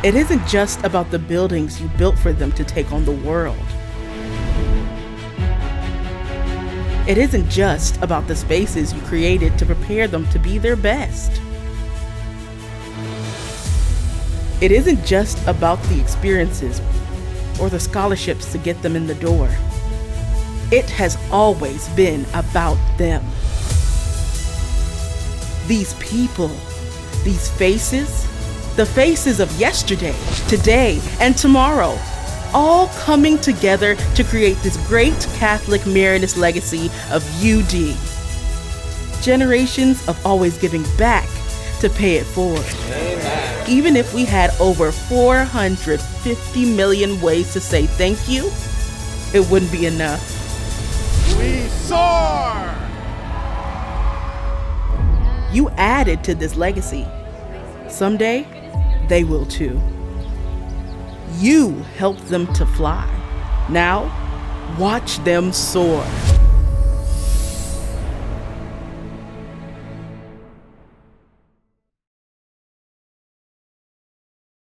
It isn't just about the buildings you built for them to take on the world. It isn't just about the spaces you created to prepare them to be their best. It isn't just about the experiences or the scholarships to get them in the door. It has always been about them. These people, these faces, the faces of yesterday, today, and tomorrow, all coming together to create this great Catholic Marianist legacy of UD. Generations of always giving back to pay it forward. Amen. Even if we had over 450 million ways to say thank you, it wouldn't be enough. We soar! You added to this legacy. Someday, they will too. You helped them to fly. Now, watch them soar.